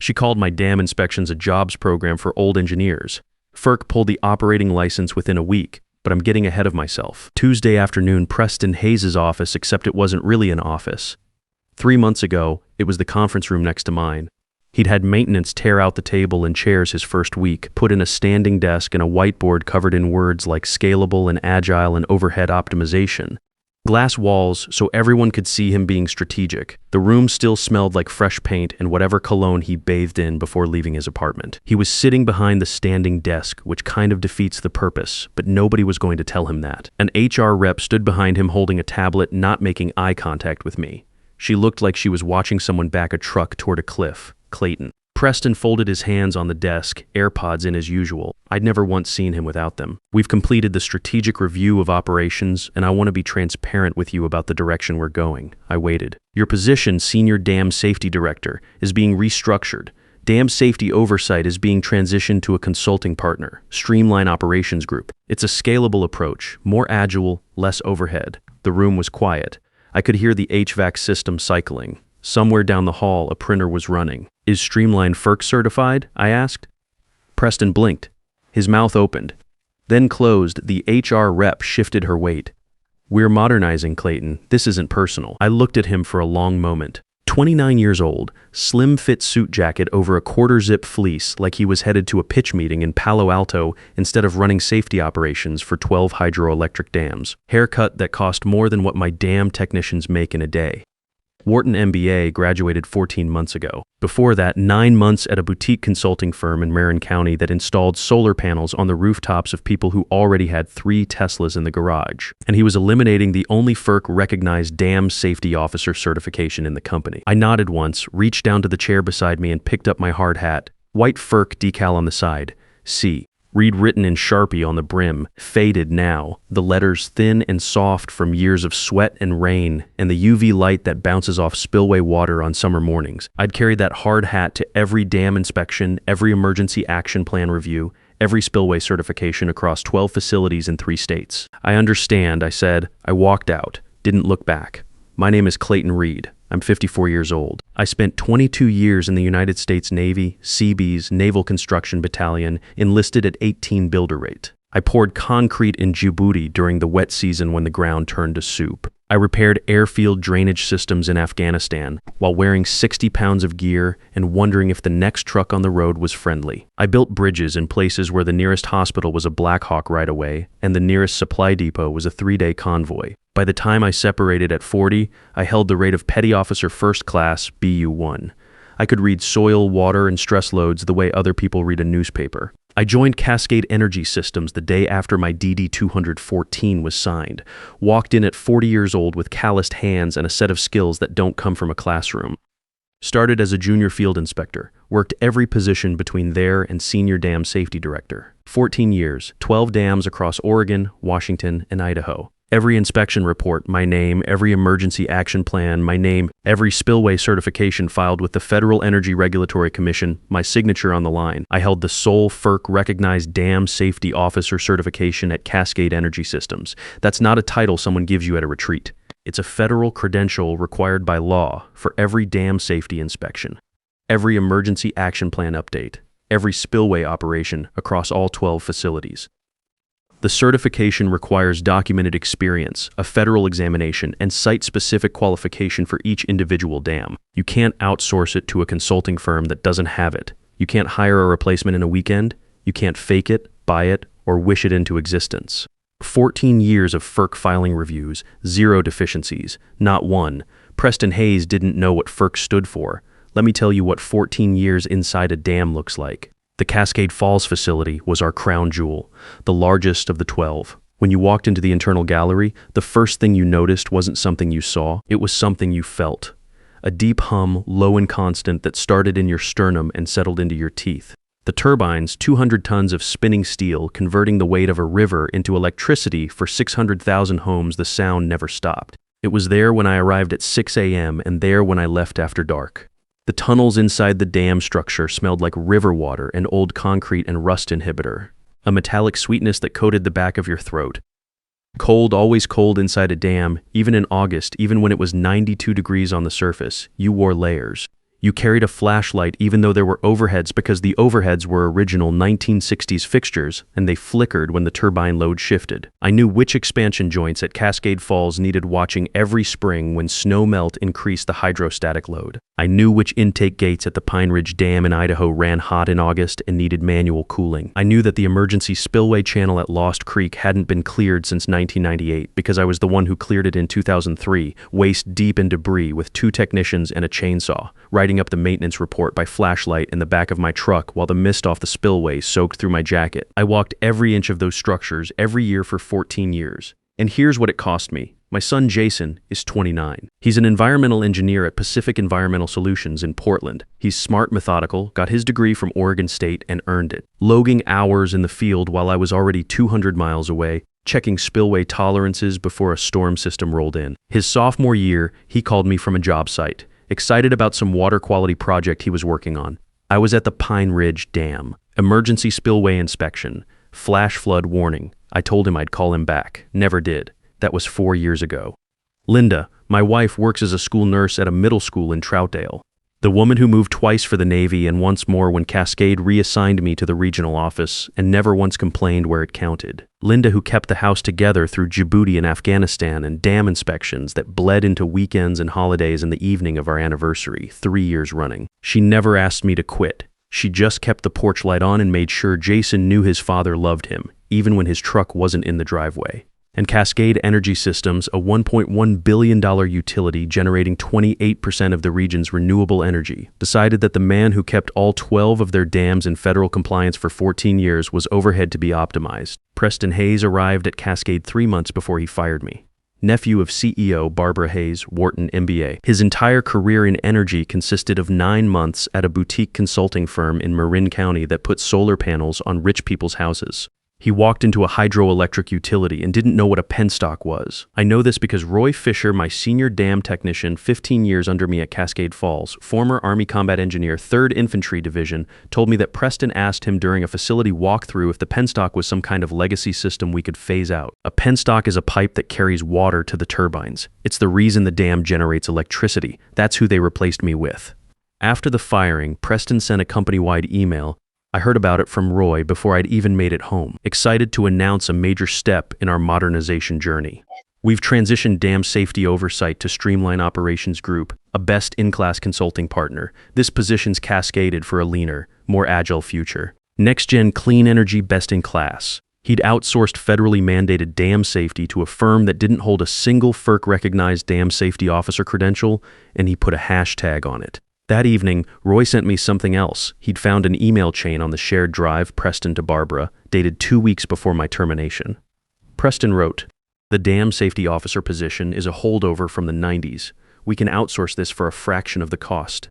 She called my dam inspections a jobs program for old engineers. FERC pulled the operating license within a week, but I'm getting ahead of myself. Tuesday afternoon, Preston Hayes' office, except it wasn't really an office. 3 months ago, it was the conference room next to mine. He'd had maintenance tear out the table and chairs his first week, put in a standing desk and a whiteboard covered in words like scalable and agile and overhead optimization. Glass walls so everyone could see him being strategic. The room still smelled like fresh paint and whatever cologne he bathed in before leaving his apartment. He was sitting behind the standing desk, which kind of defeats the purpose, but nobody was going to tell him that. An HR rep stood behind him holding a tablet, not making eye contact with me. She looked like she was watching someone back a truck toward a cliff. Clayton. Preston folded his hands on the desk, AirPods in as usual. I'd never once seen him without them. We've completed the strategic review of operations, and I want to be transparent with you about the direction we're going. I waited. Your position, Senior Dam Safety Director, is being restructured. Dam safety oversight is being transitioned to a consulting partner, Streamline Operations Group. It's a scalable approach, more agile, less overhead. The room was quiet. I could hear the HVAC system cycling. Somewhere down the hall, a printer was running. Is Streamline FERC certified? I asked. Preston blinked. His mouth opened, then closed. The HR rep shifted her weight. We're modernizing, Clayton. This isn't personal. I looked at him for a long moment. 29 years old, slim-fit suit jacket over a quarter-zip fleece like he was headed to a pitch meeting in Palo Alto instead of running safety operations for 12 hydroelectric dams. Haircut that cost more than what my dam technicians make in a day. Wharton MBA, graduated 14 months ago. Before that, 9 months at a boutique consulting firm in Marin County that installed solar panels on the rooftops of people who already had 3 Teslas in the garage. And he was eliminating the only FERC-recognized dam safety officer certification in the company. I nodded once, reached down to the chair beside me and picked up my hard hat. White FERC decal on the side. C. Read written in Sharpie on the brim, faded now, the letters thin and soft from years of sweat and rain and the UV light that bounces off spillway water on summer mornings. I'd carry that hard hat to every dam inspection, every emergency action plan review, every spillway certification across 12 facilities in 3 states. I understand, I said. I walked out, didn't look back. My name is Clayton Reed. I'm 54 years old. I spent 22 years in the United States Navy, Seabees, Naval Construction Battalion, enlisted at 18 builder rate. I poured concrete in Djibouti during the wet season when the ground turned to soup. I repaired airfield drainage systems in Afghanistan while wearing 60 pounds of gear and wondering if the next truck on the road was friendly. I built bridges in places where the nearest hospital was a Black Hawk right away and the nearest supply depot was a 3-day convoy. By the time I separated at 40, I held the rate of Petty Officer First Class, BU-1. I could read soil, water, and stress loads the way other people read a newspaper. I joined Cascade Energy Systems the day after my DD-214 was signed, walked in at 40 years old with calloused hands and a set of skills that don't come from a classroom. Started as a junior field inspector, worked every position between there and senior dam safety director. 14 years, 12 dams across Oregon, Washington, and Idaho. Every inspection report, my name, every emergency action plan, my name, every spillway certification filed with the Federal Energy Regulatory Commission, my signature on the line. I held the sole FERC-recognized Dam Safety Officer certification at Cascade Energy Systems. That's not a title someone gives you at a retreat. It's a federal credential required by law for every dam safety inspection, every emergency action plan update, every spillway operation across all 12 facilities. The certification requires documented experience, a federal examination, and site-specific qualification for each individual dam. You can't outsource it to a consulting firm that doesn't have it. You can't hire a replacement in a weekend. You can't fake it, buy it, or wish it into existence. 14 years of FERC filing reviews, 0 deficiencies, not one. Preston Hayes didn't know what FERC stood for. Let me tell you what 14 years inside a dam looks like. The Cascade Falls facility was our crown jewel, the largest of the 12. When you walked into the internal gallery, the first thing you noticed wasn't something you saw, it was something you felt. A deep hum, low and constant, that started in your sternum and settled into your teeth. The turbines, 200 tons of spinning steel, converting the weight of a river into electricity for 600,000 homes, the sound never stopped. It was there when I arrived at 6 a.m. and there when I left after dark. The tunnels inside the dam structure smelled like river water and old concrete and rust inhibitor, a metallic sweetness that coated the back of your throat. Cold, always cold inside a dam, even in August, even when it was 92 degrees on the surface, you wore layers. You carried a flashlight even though there were overheads because the overheads were original 1960s fixtures and they flickered when the turbine load shifted. I knew which expansion joints at Cascade Falls needed watching every spring when snow melt increased the hydrostatic load. I knew which intake gates at the Pine Ridge Dam in Idaho ran hot in August and needed manual cooling. I knew that the emergency spillway channel at Lost Creek hadn't been cleared since 1998 because I was the one who cleared it in 2003, waist deep in debris with 2 technicians and a chainsaw, writing up the maintenance report by flashlight in the back of my truck while the mist off the spillway soaked through my jacket. I walked every inch of those structures every year for 14 years. And here's what it cost me. My son Jason is 29. He's an environmental engineer at Pacific Environmental Solutions in Portland. He's smart, methodical, got his degree from Oregon State and earned it. Logging hours in the field while I was already 200 miles away, checking spillway tolerances before a storm system rolled in. His sophomore year, he called me from a job site, excited about some water quality project he was working on. I was at the Pine Ridge Dam. Emergency spillway inspection. Flash flood warning. I told him I'd call him back. Never did. That was 4 years ago. Linda, my wife, works as a school nurse at a middle school in Troutdale. The woman who moved twice for the Navy and once more when Cascade reassigned me to the regional office and never once complained where it counted. Linda, who kept the house together through Djibouti and Afghanistan and dam inspections that bled into weekends and holidays in the evening of our anniversary, 3 years running. She never asked me to quit. She just kept the porch light on and made sure Jason knew his father loved him, even when his truck wasn't in the driveway. And Cascade Energy Systems, a $1.1 billion utility generating 28% of the region's renewable energy, decided that the man who kept all 12 of their dams in federal compliance for 14 years was overhead to be optimized. Preston Hayes arrived at Cascade 3 months before he fired me. Nephew of CEO Barbara Hayes, Wharton MBA. His entire career in energy consisted of 9 months at a boutique consulting firm in Marin County that put solar panels on rich people's houses. He walked into a hydroelectric utility and didn't know what a penstock was. I know this because Roy Fisher, my senior dam technician, 15 years under me at Cascade Falls, former Army Combat Engineer, 3rd Infantry Division, told me that Preston asked him during a facility walkthrough if the penstock was some kind of legacy system we could phase out. A penstock is a pipe that carries water to the turbines. It's the reason the dam generates electricity. That's who they replaced me with. After the firing, Preston sent a company-wide email. I heard about it from Roy before I'd even made it home, excited to announce a major step in our modernization journey. We've transitioned dam safety oversight to Streamline Operations Group, a best-in-class consulting partner. This position's cascaded for a leaner, more agile future. Next-gen clean energy best-in-class. He'd outsourced federally mandated dam safety to a firm that didn't hold a single FERC-recognized dam safety officer credential, and he put a hashtag on it. That evening, Roy sent me something else. He'd found an email chain on the shared drive, Preston to Barbara, dated 2 weeks before my termination. Preston wrote, "The dam safety officer position is a holdover from the 90s. We can outsource this for a fraction of the cost."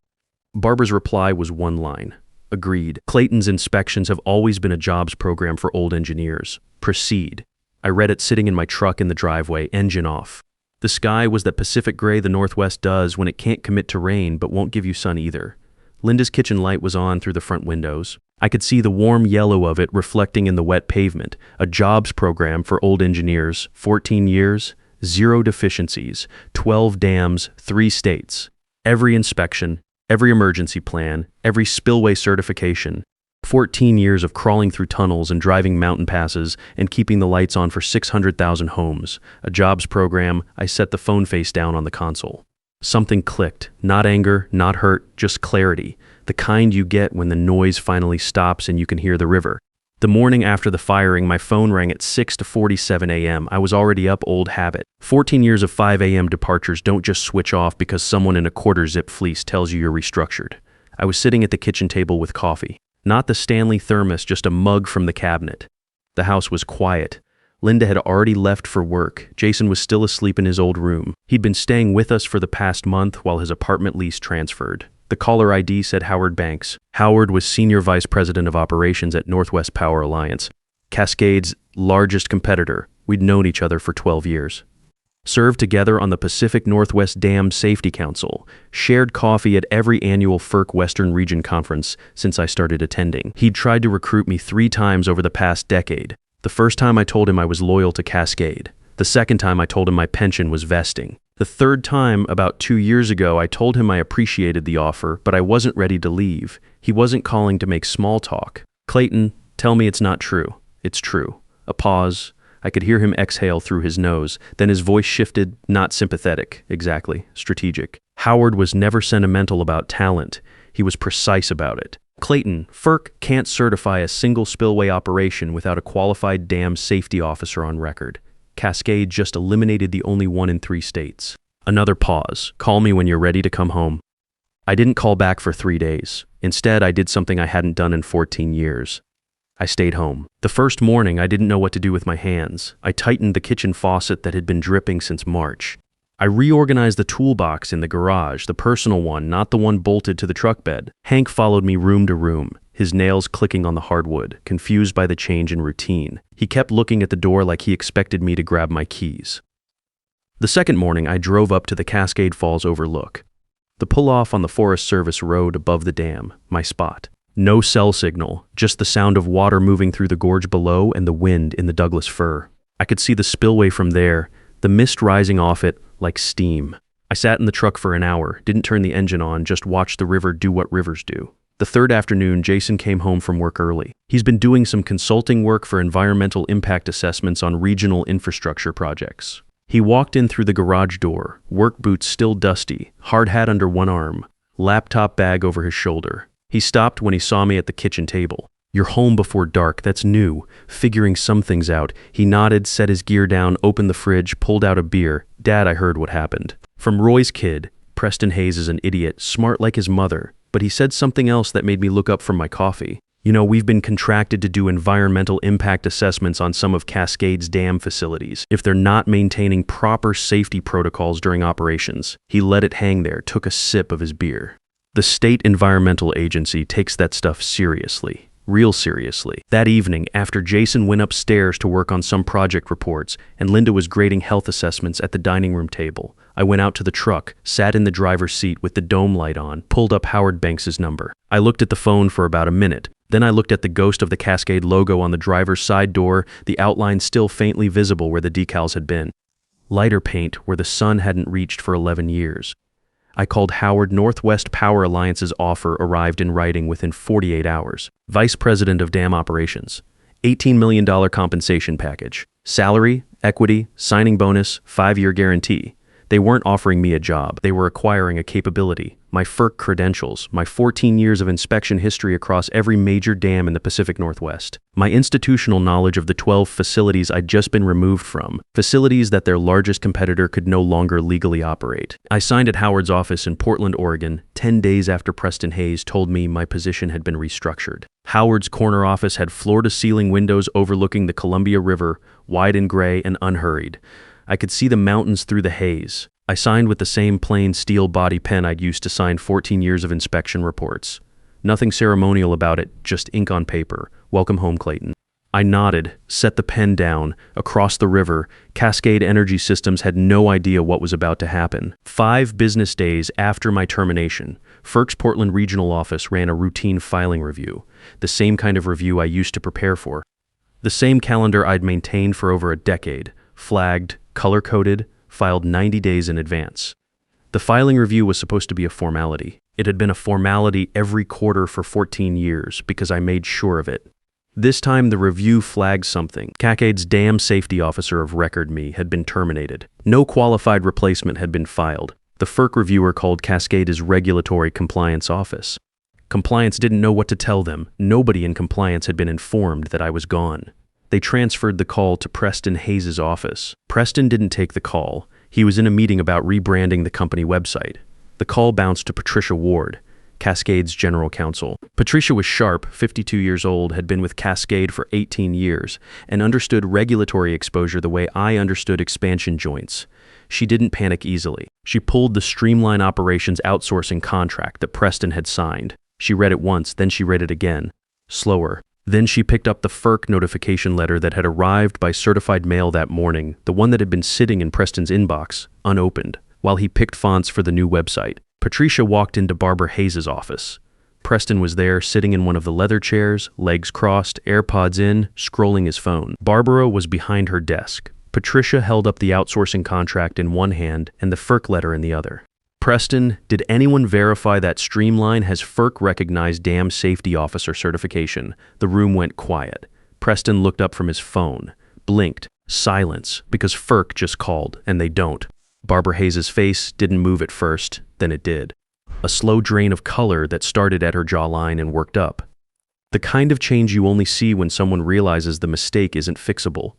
Barbara's reply was one line. Agreed. Clayton's inspections have always been a jobs program for old engineers. Proceed. I read it sitting in my truck in the driveway, engine off. The sky was that Pacific gray the Northwest does when it can't commit to rain but won't give you sun either. Linda's kitchen light was on through the front windows. I could see the warm yellow of it reflecting in the wet pavement. A jobs program for old engineers, 14 years, 0 deficiencies, 12 dams, 3 states. Every inspection, every emergency plan, every spillway certification. 14 years of crawling through tunnels and driving mountain passes and keeping the lights on for 600,000 homes. A jobs program. I set the phone face down on the console. Something clicked. Not anger, not hurt, just clarity. The kind you get when the noise finally stops and you can hear the river. The morning after the firing, my phone rang at 6:47 a.m. I was already up, old habit. 14 years of 5 a.m. departures don't just switch off because someone in a quarter-zip fleece tells you you're restructured. I was sitting at the kitchen table with coffee. Not the Stanley thermos, just a mug from the cabinet. The house was quiet. Linda had already left for work. Jason was still asleep in his old room. He'd been staying with us for the past month while his apartment lease transferred. The caller ID said Howard Banks. Howard was Senior Vice President of Operations at Northwest Power Alliance, Cascade's largest competitor. We'd known each other for 12 years. Served together on the Pacific Northwest Dam Safety Council, shared coffee at every annual FERC Western Region Conference since I started attending. He'd tried to recruit me 3 times over the past decade. The first time I told him I was loyal to Cascade. The second time I told him my pension was vesting. The third time, about 2 years ago, I told him I appreciated the offer, but I wasn't ready to leave. He wasn't calling to make small talk. Clayton, tell me it's not true. It's true. A pause. I could hear him exhale through his nose. Then his voice shifted, not sympathetic, exactly, strategic. Howard was never sentimental about talent. He was precise about it. Clayton, FERC can't certify a single spillway operation without a qualified dam safety officer on record. Cascade just eliminated the only one in 3 states. Another pause. Call me when you're ready to come home. I didn't call back for 3 days. Instead, I did something I hadn't done in 14 years. I stayed home. The first morning, I didn't know what to do with my hands. I tightened the kitchen faucet that had been dripping since March. I reorganized the toolbox in the garage, the personal one, not the one bolted to the truck bed. Hank followed me room to room, his nails clicking on the hardwood, confused by the change in routine. He kept looking at the door like he expected me to grab my keys. The second morning, I drove up to the Cascade Falls overlook. The pull-off on the Forest Service road above the dam, my spot. No cell signal, just the sound of water moving through the gorge below and the wind in the Douglas fir. I could see the spillway from there, the mist rising off it like steam. I sat in the truck for an hour, didn't turn the engine on, just watched the river do what rivers do. The third afternoon, Jason came home from work early. He's been doing some consulting work for environmental impact assessments on regional infrastructure projects. He walked in through the garage door, work boots still dusty, hard hat under one arm, laptop bag over his shoulder. He stopped when he saw me at the kitchen table. You're home before dark, that's new. Figuring some things out. He nodded, set his gear down, opened the fridge, pulled out a beer. Dad, I heard what happened. From Roy's kid, Preston Hayes is an idiot, smart like his mother. But he said something else that made me look up from my coffee. You know, we've been contracted to do environmental impact assessments on some of Cascade's dam facilities. If they're not maintaining proper safety protocols during operations. He let it hang there, took a sip of his beer. The state environmental agency takes that stuff seriously, real seriously. That evening, after Jason went upstairs to work on some project reports and Linda was grading health assessments at the dining room table, I went out to the truck, sat in the driver's seat with the dome light on, pulled up Howard Banks's number. I looked at the phone for about a minute. Then I looked at the ghost of the Cascade logo on the driver's side door, the outline still faintly visible where the decals had been. Lighter paint where the sun hadn't reached for 11 years. I called Howard. Northwest Power Alliance's offer arrived in writing within 48 hours. Vice President of Dam Operations. $18 million compensation package. Salary, equity, signing bonus, 5-year guarantee. They weren't offering me a job. They were acquiring a capability. My FERC credentials, my 14 years of inspection history across every major dam in the Pacific Northwest, my institutional knowledge of the 12 facilities I'd just been removed from, facilities that their largest competitor could no longer legally operate. I signed at Howard's office in Portland, Oregon, 10 days after Preston Hayes told me my position had been restructured. Howard's corner office had floor-to-ceiling windows overlooking the Columbia River, wide and gray and unhurried. I could see the mountains through the haze. I signed with the same plain steel body pen I'd used to sign 14 years of inspection reports. Nothing ceremonial about it, just ink on paper. Welcome home, Clayton. I nodded, set the pen down. Across the river, Cascade Energy Systems had no idea what was about to happen. 5 business days after my termination, FERC's Portland Regional Office ran a routine filing review, the same kind of review I used to prepare for. The same calendar I'd maintained for over a decade, flagged, color-coded, filed 90 days in advance. The filing review was supposed to be a formality. It had been a formality every quarter for 14 years because I made sure of it. This time the review flagged something. Cascade's dam safety officer of record me had been terminated. No qualified replacement had been filed. The FERC reviewer called Cascade his regulatory compliance office. Compliance didn't know what to tell them. Nobody in compliance had been informed that I was gone. They transferred the call to Preston Hayes' office. Preston didn't take the call. He was in a meeting about rebranding the company website. The call bounced to Patricia Ward, Cascade's general counsel. Patricia was sharp, 52 years old, had been with Cascade for 18 years, and understood regulatory exposure the way I understood expansion joints. She didn't panic easily. She pulled the Streamline Operations outsourcing contract that Preston had signed. She read it once, then she read it again. Slower. Then she picked up the FERC notification letter that had arrived by certified mail that morning, the one that had been sitting in Preston's inbox, unopened, while he picked fonts for the new website. Patricia walked into Barbara Hayes' office. Preston was there, sitting in one of the leather chairs, legs crossed, AirPods in, scrolling his phone. Barbara was behind her desk, Patricia held up the outsourcing contract in one hand and the FERC letter in the other. Preston, did anyone verify that Streamline has FERC recognized dam safety officer certification? The room went quiet. Preston looked up from his phone, blinked, silence, because FERC just called, and they don't. Barbara Hayes' face didn't move at first, then it did. A slow drain of color that started at her jawline and worked up. The kind of change you only see when someone realizes the mistake isn't fixable.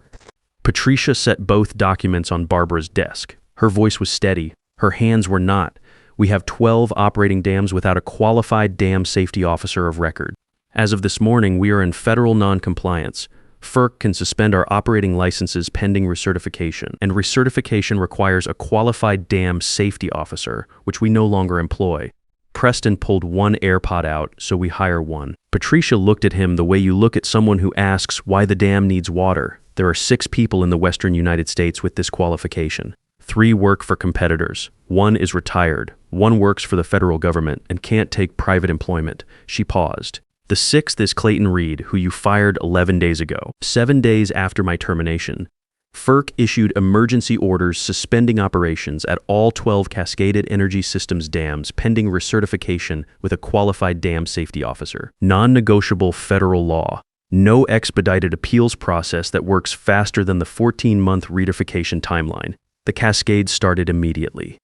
Patricia set both documents on Barbara's desk. Her voice was steady. Her hands were not. We have 12 operating dams without a qualified dam safety officer of record. As of this morning, we are in federal non-compliance. FERC can suspend our operating licenses pending recertification, and recertification requires a qualified dam safety officer, which we no longer employ. Preston pulled one AirPod out, so we hire one. Patricia looked at him the way you look at someone who asks why the dam needs water. There are 6 people in the western United States with this qualification. 3 work for competitors. 1 is retired. 1 works for the federal government and can't take private employment. She paused. The 6th is Clayton Reed, who you fired 11 days ago, 7 days after my termination. FERC issued emergency orders suspending operations at all 12 Cascaded Energy Systems dams pending recertification with a qualified dam safety officer. Non-negotiable federal law. No expedited appeals process that works faster than the 14-month recertification timeline. The cascade started immediately.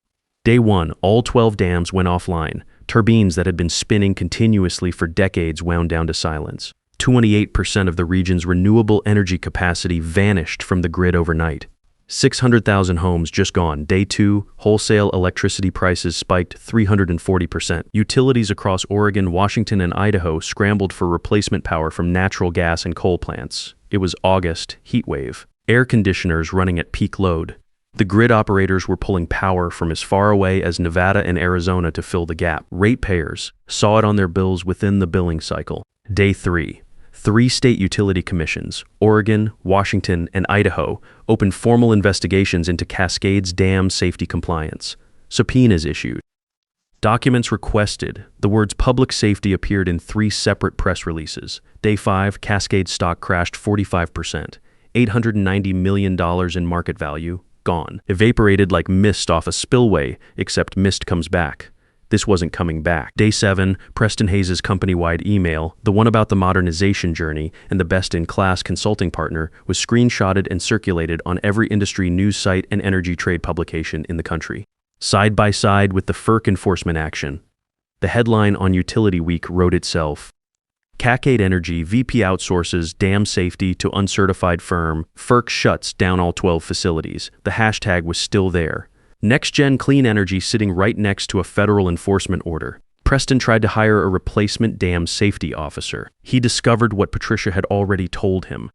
Day 1, all 12 dams went offline. Turbines that had been spinning continuously for decades wound down to silence. 28% of the region's renewable energy capacity vanished from the grid overnight. 600,000 homes just gone. Day 2, wholesale electricity prices spiked 340%. Utilities across Oregon, Washington, and Idaho scrambled for replacement power from natural gas and coal plants. It was August, heat wave. Air conditioners running at peak load. The grid operators were pulling power from as far away as Nevada and Arizona to fill the gap. Ratepayers saw it on their bills within the billing cycle. Day 3. 3 state utility commissions, Oregon, Washington, and Idaho, opened formal investigations into Cascade's dam safety compliance. Subpoenas issued. Documents requested. The words public safety appeared in 3 separate press releases. Day 5, Cascade stock crashed 45%. $890 million in market value, gone. Evaporated like mist off a spillway, except mist comes back. This wasn't coming back. Day 7, Preston Hayes' company-wide email, the one about the modernization journey and the best-in-class consulting partner, was screenshotted and circulated on every industry news site and energy trade publication in the country. Side by side with the FERC enforcement action. The headline on Utility Week wrote itself. Cascade Energy VP outsources dam safety to uncertified firm. FERC shuts down all 12 facilities. The hashtag was still there. Next-gen clean energy sitting right next to a federal enforcement order. Preston tried to hire a replacement dam safety officer. He discovered what Patricia had already told him.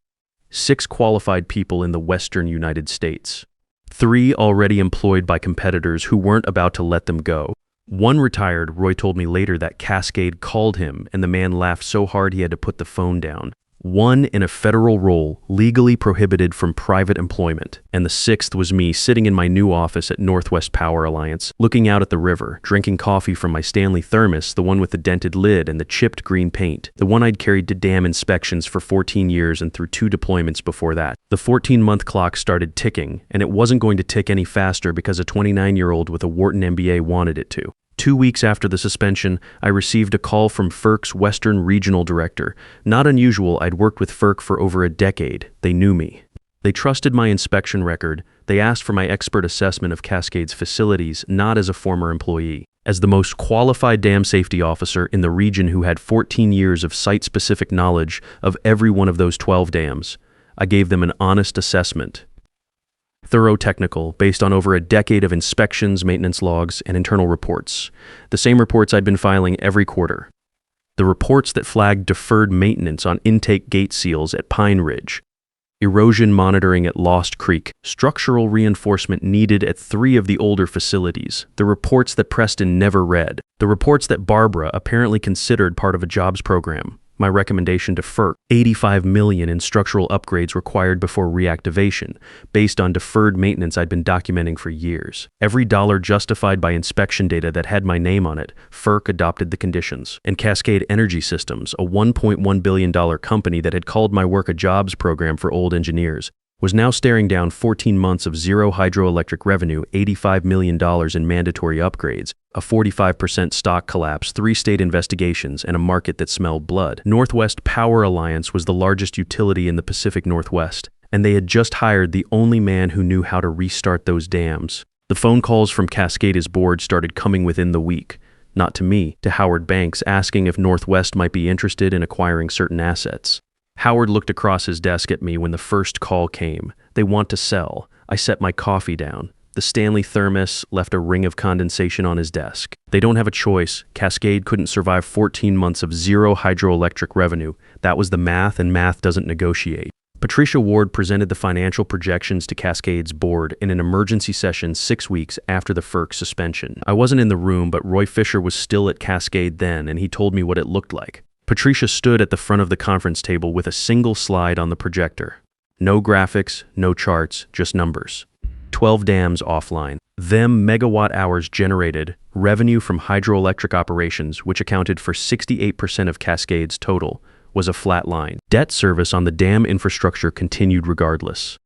6 qualified people in the western United States. 3 already employed by competitors who weren't about to let them go. 1 retired. Roy told me later that Cascade called him and the man laughed so hard he had to put the phone down. 1 in a federal role, legally prohibited from private employment. And the 6th was me sitting in my new office at Northwest Power Alliance, looking out at the river, drinking coffee from my Stanley thermos, the one with the dented lid and the chipped green paint, the one I'd carried to dam inspections for 14 years and through 2 deployments before that. The 14-month clock started ticking, and it wasn't going to tick any faster because a 29-year-old with a Wharton MBA wanted it to. 2 weeks after the suspension, I received a call from FERC's Western Regional Director. Not unusual, I'd worked with FERC for over a decade. They knew me. They trusted my inspection record. They asked for my expert assessment of Cascade's facilities, not as a former employee. As the most qualified dam safety officer in the region who had 14 years of site-specific knowledge of every one of those 12 dams, I gave them an honest assessment. Thorough technical, based on over a decade of inspections, maintenance logs, and internal reports. The same reports I'd been filing every quarter. The reports that flagged deferred maintenance on intake gate seals at Pine Ridge, erosion monitoring at Lost Creek, structural reinforcement needed at 3 of the older facilities, the reports that Preston never read, the reports that Barbara apparently considered part of a jobs program. My recommendation to FERC, $85 million in structural upgrades required before reactivation, based on deferred maintenance I'd been documenting for years. Every dollar justified by inspection data that had my name on it, FERC adopted the conditions. And Cascade Energy Systems, a $1.1 billion company that had called my work a jobs program for old engineers, was now staring down 14 months of zero hydroelectric revenue, $85 million in mandatory upgrades, a 45% stock collapse, 3 state investigations, and a market that smelled blood. Northwest Power Alliance was the largest utility in the Pacific Northwest, and they had just hired the only man who knew how to restart those dams. The phone calls from Cascade's board started coming within the week. Not to me, to Howard Banks, asking if Northwest might be interested in acquiring certain assets. Howard looked across his desk at me when the first call came. They want to sell. I set my coffee down. The Stanley thermos left a ring of condensation on his desk. They don't have a choice. Cascade couldn't survive 14 months of zero hydroelectric revenue. That was the math, and math doesn't negotiate. Patricia Ward presented the financial projections to Cascade's board in an emergency session 6 weeks after the FERC suspension. I wasn't in the room, but Roy Fisher was still at Cascade then, and he told me what it looked like. Patricia stood at the front of the conference table with a single slide on the projector. No graphics, no charts, just numbers. 12 dams offline. Them megawatt hours generated, revenue from hydroelectric operations, which accounted for 68% of Cascade's total, was a flat line. Debt service on the dam infrastructure continued regardless.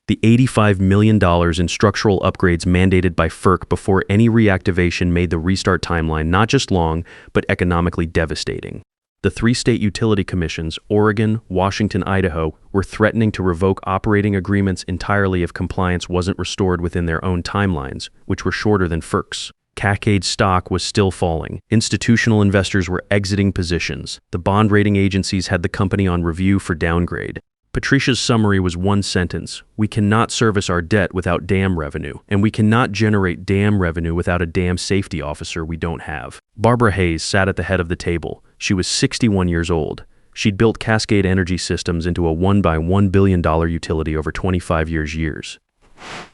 The $85 million in structural upgrades mandated by FERC before any reactivation made the restart timeline not just long, but economically devastating. The 3 state utility commissions, Oregon, Washington, Idaho, were threatening to revoke operating agreements entirely if compliance wasn't restored within their own timelines, which were shorter than FERC's. Cascade's stock was still falling. Institutional investors were exiting positions. The bond rating agencies had the company on review for downgrade. Patricia's summary was one sentence: we cannot service our debt without dam revenue, and we cannot generate dam revenue without a dam safety officer we don't have. Barbara Hayes sat at the head of the table. She was 61 years old. She'd built Cascade Energy Systems into a $1 billion utility over 25 years.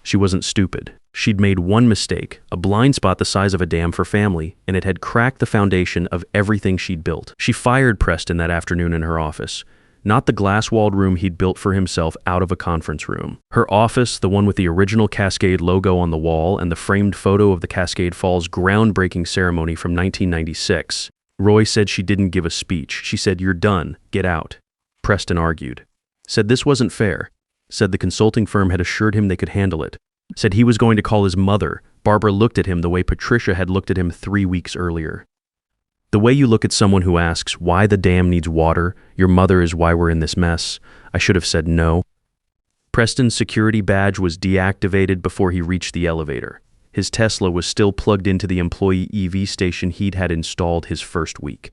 She wasn't stupid. She'd made one mistake, a blind spot the size of a dam for family, and it had cracked the foundation of everything she'd built. She fired Preston that afternoon in her office. Not the glass-walled room he'd built for himself out of a conference room. Her office, the one with the original Cascade logo on the wall and the framed photo of the Cascade Falls groundbreaking ceremony from 1996. Roy said she didn't give a speech. She said, "You're done. Get out." Preston argued. Said this wasn't fair. Said the consulting firm had assured him they could handle it. Said he was going to call his mother. Barbara looked at him the way Patricia had looked at him 3 weeks earlier. The way you look at someone who asks why the dam needs water, your mother is why we're in this mess. I should have said no. Preston's security badge was deactivated before he reached the elevator. His Tesla was still plugged into the employee EV station he'd had installed his first week.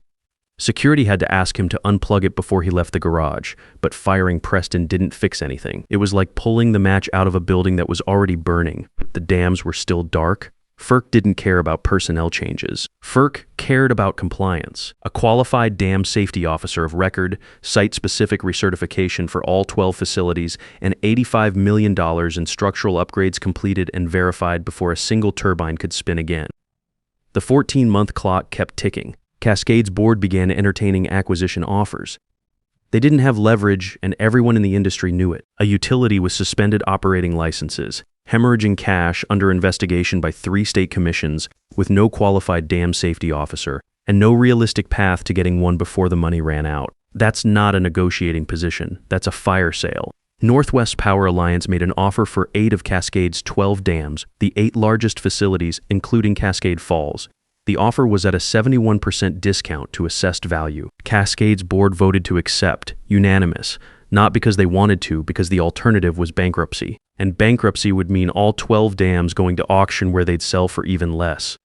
Security had to ask him to unplug it before he left the garage, but firing Preston didn't fix anything. It was like pulling the match out of a building that was already burning. The dams were still dark. FERC didn't care about personnel changes. FERC cared about compliance. A qualified dam safety officer of record, site-specific recertification for all 12 facilities, and $85 million in structural upgrades completed and verified before a single turbine could spin again. The 14-month clock kept ticking. Cascade's board began entertaining acquisition offers. They didn't have leverage, and everyone in the industry knew it. A utility with suspended operating licenses, hemorrhaging cash under investigation by 3 state commissions with no qualified dam safety officer, and no realistic path to getting one before the money ran out. That's not a negotiating position. That's a fire sale. Northwest Power Alliance made an offer for 8 of Cascade's 12 dams, the 8 largest facilities, including Cascade Falls. The offer was at a 71% discount to assessed value. Cascade's board voted to accept, unanimous, not because they wanted to, because the alternative was bankruptcy. And bankruptcy would mean all 12 dams going to auction where they'd sell for even less.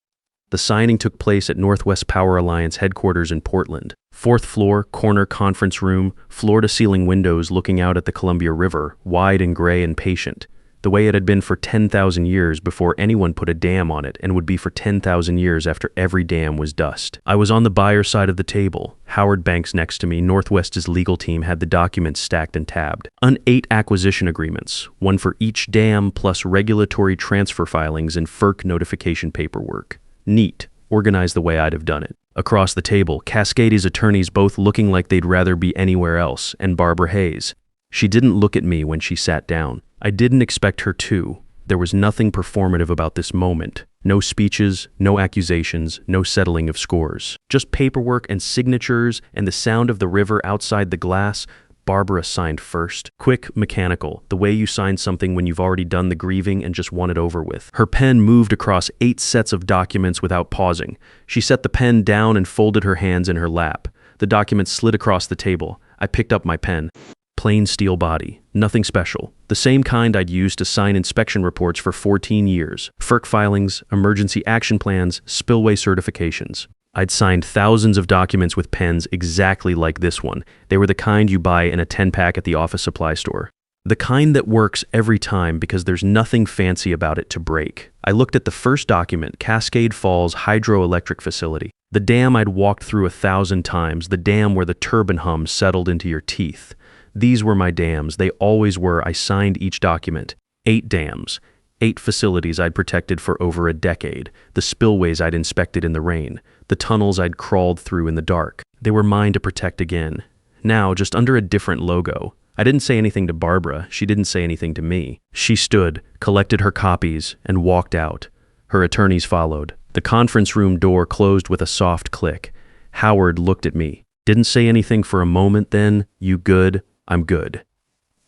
The signing took place at Northwest Power Alliance headquarters in Portland. 4th floor, corner conference room, floor-to-ceiling windows looking out at the Columbia River, wide and gray and patient. The way it had been for 10,000 years before anyone put a dam on it, and would be for 10,000 years after every dam was dust. I was on the buyer side of the table. Howard Banks next to me. Northwest's legal team had the documents stacked and tabbed. 8 acquisition agreements, one for each dam plus regulatory transfer filings and FERC notification paperwork. Neat. Organized the way I'd have done it. Across the table, Cascade's attorneys both looking like they'd rather be anywhere else, and Barbara Hayes. She didn't look at me when she sat down. I didn't expect her to. There was nothing performative about this moment. No speeches, no accusations, no settling of scores. Just paperwork and signatures and the sound of the river outside the glass, Barbara signed first. Quick, mechanical, the way you sign something when you've already done the grieving and just want it over with. Her pen moved across 8 sets of documents without pausing. She set the pen down and folded her hands in her lap. The document slid across the table. I picked up my pen. Plain steel body, nothing special. The same kind I'd used to sign inspection reports for 14 years. FERC filings, emergency action plans, spillway certifications. I'd signed thousands of documents with pens exactly like this one. They were the kind you buy in a 10-pack at the office supply store. The kind that works every time because there's nothing fancy about it to break. I looked at the first document, Cascade Falls Hydroelectric Facility. The dam I'd walked through 1,000 times, the dam where the turbine hum settled into your teeth. These were my dams. They always were. I signed each document. 8 dams. 8 facilities I'd protected for over a decade. The spillways I'd inspected in the rain. The tunnels I'd crawled through in the dark. They were mine to protect again. Now, just under a different logo. I didn't say anything to Barbara. She didn't say anything to me. She stood, collected her copies, and walked out. Her attorneys followed. The conference room door closed with a soft click. Howard looked at me. Didn't say anything for a moment then. You good? I'm good.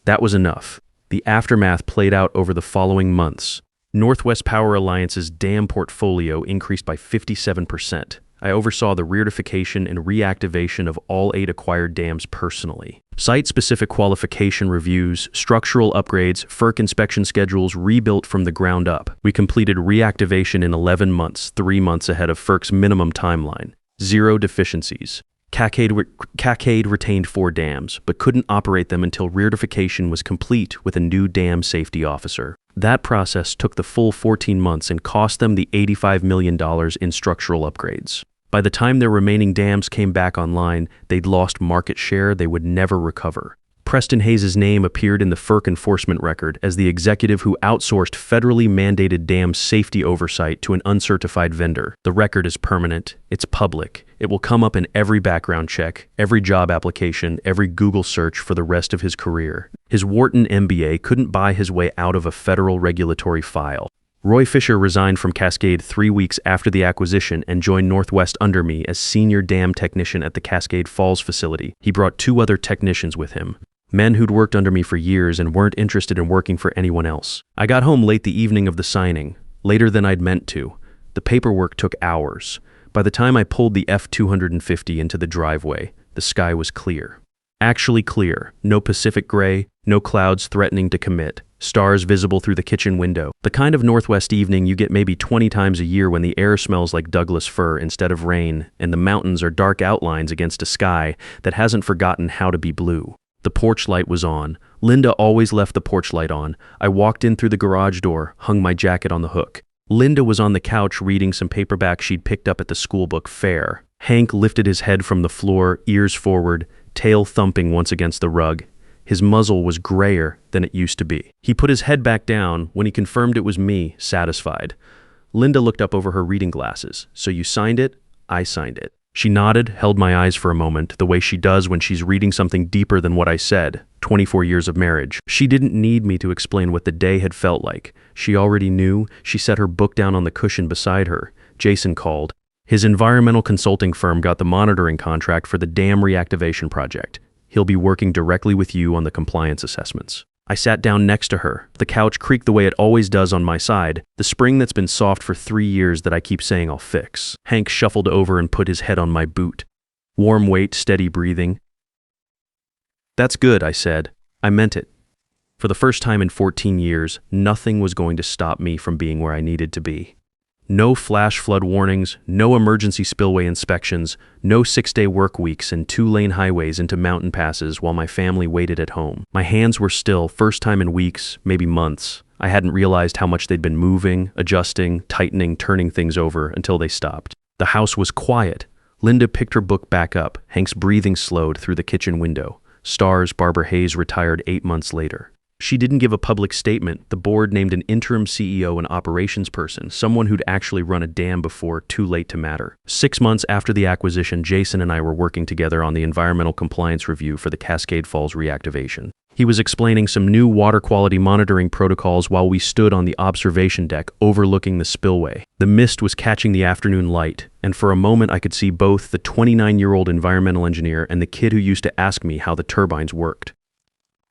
That was enough. The aftermath played out over the following months. Northwest Power Alliance's dam portfolio increased by 57%. I oversaw the recertification and reactivation of all 8 acquired dams personally. Site-specific qualification reviews, structural upgrades, FERC inspection schedules rebuilt from the ground up. We completed reactivation in 11 months, 3 months ahead of FERC's minimum timeline. 0 deficiencies. Cascade retained 4 dams, but couldn't operate them until recertification was complete with a new dam safety officer. That process took the full 14 months and cost them the $85 million in structural upgrades. By the time their remaining dams came back online, they'd lost market share they would never recover. Preston Hayes' name appeared in the FERC enforcement record as the executive who outsourced federally mandated dam safety oversight to an uncertified vendor. The record is permanent. It's public. It will come up in every background check, every job application, every Google search for the rest of his career. His Wharton MBA couldn't buy his way out of a federal regulatory file. Roy Fisher resigned from Cascade 3 weeks after the acquisition and joined Northwest under me as senior dam technician at the Cascade Falls facility. He brought 2 other technicians with him. Men who'd worked under me for years and weren't interested in working for anyone else. I got home late the evening of the signing, later than I'd meant to. The paperwork took hours. By the time I pulled the F-250 into the driveway, the sky was clear. Actually clear. No Pacific gray, no clouds threatening to commit. Stars visible through the kitchen window. The kind of Northwest evening you get maybe 20 times a year when the air smells like Douglas fir instead of rain, and the mountains are dark outlines against a sky that hasn't forgotten how to be blue. The porch light was on. Linda always left the porch light on. I walked in through the garage door, hung my jacket on the hook. Linda was on the couch reading some paperback she'd picked up at the school book fair. Hank lifted his head from the floor, ears forward, tail thumping once against the rug. His muzzle was grayer than it used to be. He put his head back down when he confirmed it was me, satisfied. Linda looked up over her reading glasses. So you signed it? I signed it. She nodded, held my eyes for a moment, the way she does when she's reading something deeper than what I said. 24 years of marriage. She didn't need me to explain what the day had felt like. She already knew. She set her book down on the cushion beside her. Jason called. His environmental consulting firm got the monitoring contract for the dam reactivation project. He'll be working directly with you on the compliance assessments. I sat down next to her. The couch creaked the way it always does on my side, the spring that's been soft for 3 years that I keep saying I'll fix. Hank shuffled over and put his head on my boot. Warm weight, steady breathing. That's good, I said. I meant it. For the first time in 14 years, nothing was going to stop me from being where I needed to be. No flash flood warnings, no emergency spillway inspections, no 6-day work weeks and 2-lane highways into mountain passes while my family waited at home. My hands were still, first time in weeks, maybe months. I hadn't realized how much they'd been moving, adjusting, tightening, turning things over until they stopped. The house was quiet. Linda picked her book back up. Hank's breathing slowed through the kitchen window. Stars Barbara Hayes retired 8 months later. She didn't give a public statement. The board named an interim CEO and operations person, someone who'd actually run a dam before, too late to matter. 6 months after the acquisition, Jason and I were working together on the environmental compliance review for the Cascade Falls reactivation. He was explaining some new water quality monitoring protocols while we stood on the observation deck overlooking the spillway. The mist was catching the afternoon light, and for a moment I could see both the 29-year-old environmental engineer and the kid who used to ask me how the turbines worked.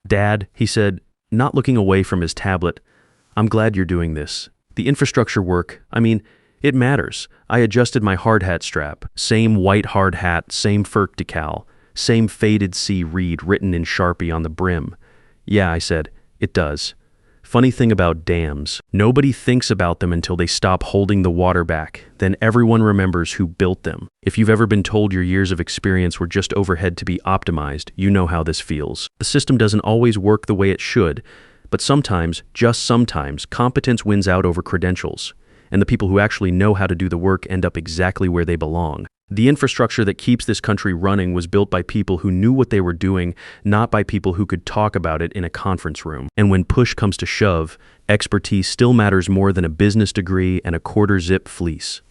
"Dad," he said, not looking away from his tablet, "I'm glad you're doing this. The infrastructure work, it matters." I adjusted my hard hat strap. Same white hard hat, same FERC decal, same faded C read written in Sharpie on the brim. "Yeah," I said, "it does." Funny thing about dams, nobody thinks about them until they stop holding the water back. Then everyone remembers who built them. If you've ever been told your years of experience were just overhead to be optimized, you know how this feels. The system doesn't always work the way it should, but sometimes, just sometimes, competence wins out over credentials, and the people who actually know how to do the work end up exactly where they belong. The infrastructure that keeps this country running was built by people who knew what they were doing, not by people who could talk about it in a conference room. And when push comes to shove, expertise still matters more than a business degree and a quarter-zip fleece.